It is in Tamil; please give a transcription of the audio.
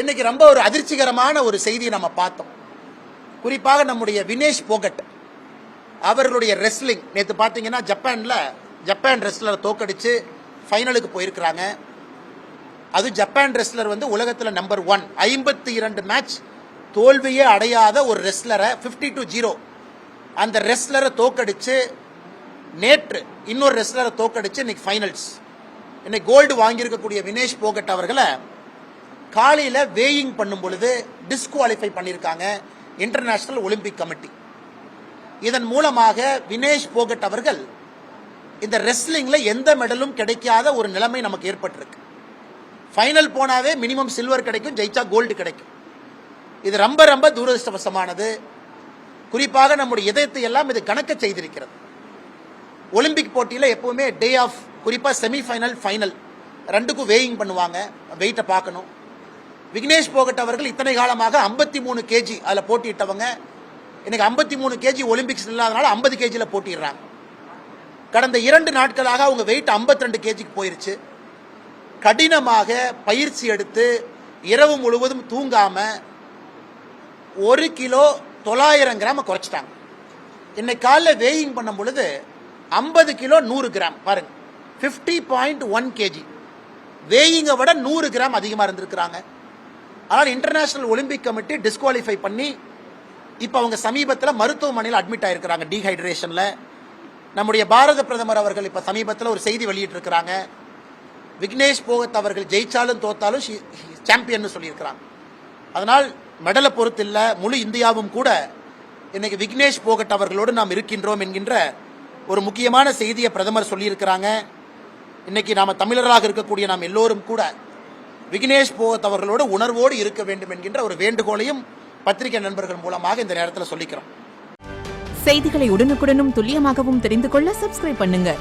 இன்னைக்கு ரொம்ப ஒரு அதிர்ச்சிகரமான ஒரு செய்தியை நம்ம பார்த்தோம். குறிப்பாக நம்முடைய வினேஷ் போகட் அவர்களுடைய ரெஸ்லிங் நேற்று பார்த்தீங்கன்னா ஜப்பான் ரெஸ்லரை தோக்கடிச்சு ஃபைனலுக்கு போயிருக்கிறாங்க. அது ஜப்பான் ரெஸ்லர் உலகத்தில் நம்பர் 1, 52 மேட்ச் தோல்வியே அடையாத ஒரு ரெஸ்லரை 50-0 அந்த ரெஸ்லரை தோக்கடிச்சு நேற்று இன்னொரு ரெஸ்லரை தோக்கடிச்சு இன்னைக்கு ஃபைனல்ஸ். இன்னைக்கு கோல்டு வாங்கியிருக்கக்கூடிய வினேஷ் போகட் அவர்களை காலையில் வேயிங் பண்ணும் பொழுது டிஸ்குவாலிஃபை பண்ணியிருக்காங்க இன்டர்நேஷனல் ஒலிம்பிக் கமிட்டி. இதன் மூலமாக வினேஷ் போகட் அவர்கள் இந்த ரெஸ்லிங்ல எந்த மெடலும் கிடைக்காத ஒரு நிலைமை நமக்கு ஏற்பட்டிருக்கு. ஃபைனல் போனாவே மினிமம் சில்வர் கிடைக்கும், ஜெயிச்சா கோல்டு கிடைக்கும். இது ரொம்ப ரொம்ப துரதிருஷ்டவசமானது. குறிப்பாக நம்முடைய இதயத்தை எல்லாம் இது கணக்க செய்திருக்கிறது. ஒலிம்பிக் போட்டியில் எப்பவுமே டே ஆஃப், குறிப்பாக செமிஃபைனல் ஃபைனல் ரெண்டுக்கும் வேயிங் பண்ணுவாங்க, வெயிட்டை பார்க்கணும். விக்னேஷ் போகட் அவர்கள் இத்தனை காலமாக 53 கேஜி அதில் போட்டியிட்டவங்க இன்னைக்கு 53 கேஜி ஒலிம்பிக்ஸ் இல்லாதனால 50 கேஜியில் போட்டிடுறாங்க. கடந்த 2 நாட்களாக அவங்க வெயிட் 52 கேஜிக்கு போயிருச்சு. கடினமாக பயிற்சி எடுத்து இரவு முழுவதும் தூங்காம 1 கிலோ 900 கிராம் குறைச்சிட்டாங்க. இன்னைக்கு காலையில் வேயிங் பண்ணும் பொழுது 50 கிலோ 100 கிராம், பாருங்க 50.1 கேஜி. வேயிங்கை விட 100 கிராம் அதிகமாக இருந்திருக்கிறாங்க. ஆனால் இன்டர்நேஷனல் ஒலிம்பிக் கமிட்டி டிஸ்குவாலிஃபை பண்ணி இப்போ அவங்க சமீபத்தில் மருத்துவமனையில் அட்மிட் ஆயிருக்கிறாங்க டீஹைட்ரேஷனில். நம்முடைய பாரத பிரதமர் அவர்கள் இப்போ சமீபத்தில் ஒரு செய்தி வெளியிட்டிருக்கிறாங்க. விக்னேஷ் போகத் அவர்கள் ஜெயிச்சாலும் தோத்தாலும் சாம்பியன் சொல்லியிருக்கிறாங்க. அதனால் மெடலை பொறுத்து இல்லை, முழு இந்தியாவும் கூட இன்னைக்கு விக்னேஷ் போகட் அவர்களோடு நாம் இருக்கின்றோம் என்கின்ற ஒரு முக்கியமான செய்தியை பிரதமர் சொல்லியிருக்கிறாங்க. இன்னைக்கு நாம் தமிழர்களாக இருக்கக்கூடிய நாம் எல்லோரும் கூட விக்னேஷ் போகத் அவர்களோடு உணர்வோடு இருக்க வேண்டும் என்கின்ற ஒரு வேண்டுகோளையும் பத்திரிகை நண்பர்கள் மூலமாக இந்த நேரத்தில் சொல்லிக்கிறோம். செய்திகளை உடனுக்குடனும் துல்லியமாகவும் தெரிந்து கொள்ள சப்ஸ்கிரைப் பண்ணுங்க.